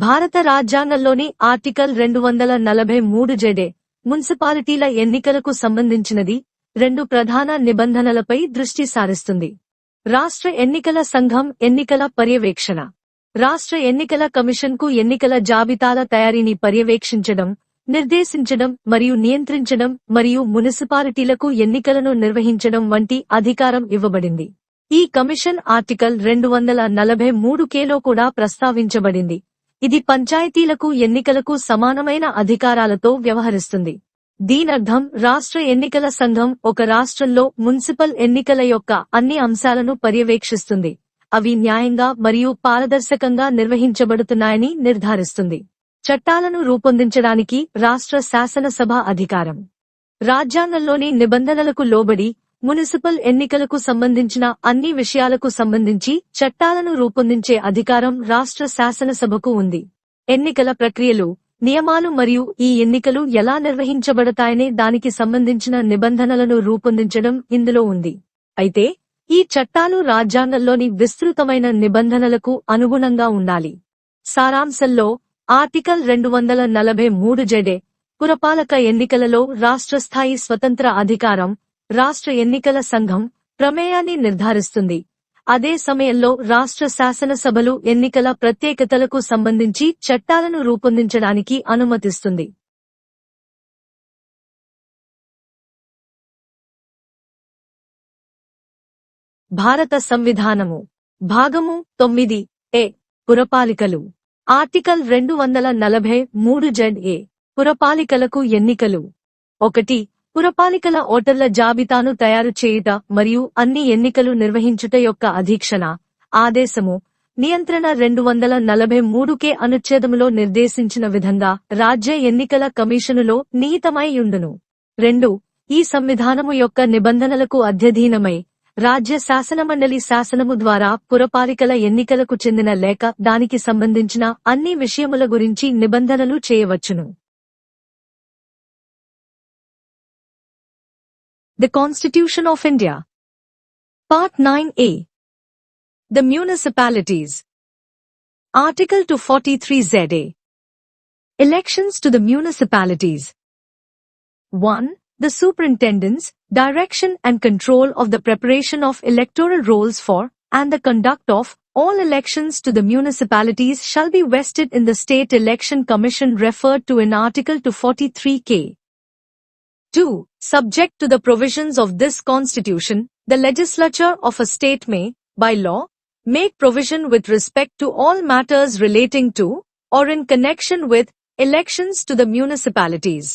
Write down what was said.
భారత రాజ్యాంగంలోని ఆర్టికల్ 243 జెడే మున్సిపాలిటీల ఎన్నికలకు సంబంధించినది 2 ప్రధాన నిబంధనలపై దృష్టి సారిస్తుంది. రాష్ట్ర ఎన్నికల సంఘం ఎన్నికల పర్యవేక్షణ. రాష్ట్ర ఎన్నికల కమిషన్కు ఎన్నికల జాబితాల తయారీని పర్యవేక్షించడం, నిర్దేశించడం మరియు నియంత్రించడం మరియు మున్సిపాలిటీలకు ఎన్నికలను నిర్వహించడం వంటి అధికారం ఇవ్వబడింది. ఈ కమిషన్ ఆర్టికల్ 243 కూడా ప్రస్తావించబడింది. ఇది పంచాయతీలకు ఎన్నికలకు సమానమైన అధికారాలతో వ్యవహరిస్తుంది. దీనర్థం రాష్ట్ర ఎన్నికల సంఘం ఒక రాష్ట్రంలో మున్సిపల్ ఎన్నికల యొక్క అన్ని అంశాలను పర్యవేక్షిస్తుంది, అవి న్యాయంగా మరియు పారదర్శకంగా నిర్వహించబడుతున్నాయని నిర్ధారిస్తుంది. చట్టాలను రూపొందించడానికి రాష్ట్ర శాసనసభ అధికారం. రాజ్యాంగంలోని నిబంధనలకు లోబడి మునిసిపల్ ఎన్నికలకు సంబంధించిన అన్ని విషయాలకు సంబంధించి చట్టాలను రూపొందించే అధికారం రాష్ట్ర శాసనసభకు ఉంది. ఎన్నికల ప్రక్రియలు, నియమాలు మరియు ఈ ఎన్నికలు ఎలా నిర్వహించబడతాయనే దానికి సంబంధించిన నిబంధనలను రూపొందించడం ఇందులో ఉంది. అయితే ఈ చట్టాలు రాజ్యాంగంలోని విస్తృతమైన నిబంధనలకు అనుగుణంగా ఉండాలి. సారాంశంలో ఆర్టికల్ 243 జెడే పురపాలక ఎన్నికలలో రాష్ట్ర స్థాయి స్వతంత్ర అధికారం, రాష్ట్ర ఎన్నికల సంఘం ప్రమేయాన్ని నిర్ధారిస్తుంది. అదే సమయంలో రాష్ట్ర శాసనసభలు ఎన్నికల ప్రత్యేకతలకు సంబంధించి చట్టాలను రూపొందించడానికి అనుమతిస్తుంది. భారత సంవిధానము భాగము 9 పురపాలికలు. ఆర్టికల్ 243 జెడ్ పురపాలికలకు ఎన్నికలు. 1. పురపాలికల ఓటర్ల జాబితాను తయారు చేయుట మరియు అన్ని ఎన్నికలు నిర్వహించుట యొక్క అధీక్షణ, ఆదేశము, నియంత్రణ 243 అనుచ్ఛేదములో నిర్దేశించిన విధంగా రాజ్య ఎన్నికల కమిషనులో నిహితమై యుండును. 2. ఈ సంవిధానము యొక్క నిబంధనలకు అధ్యధీనమై రాజ్య శాసనమండలి శాసనము ద్వారా పురపాలికల ఎన్నికలకు చెందిన లేక దానికి సంబంధించిన అన్ని విషయముల గురించి నిబంధనలు చేయవచ్చును. The Constitution of India. Part 9A. The Municipalities. Article 243 ZA. Elections to the municipalities. 1. The superintendence, direction and control of the preparation of electoral rolls for, and the conduct of, all elections to the municipalities shall be vested in the State Election Commission referred to in Article 243K. 2. Subject to the provisions of this Constitution, the legislature of a state may, by law, make provision with respect to all matters relating to, or in connection with, elections to the municipalities.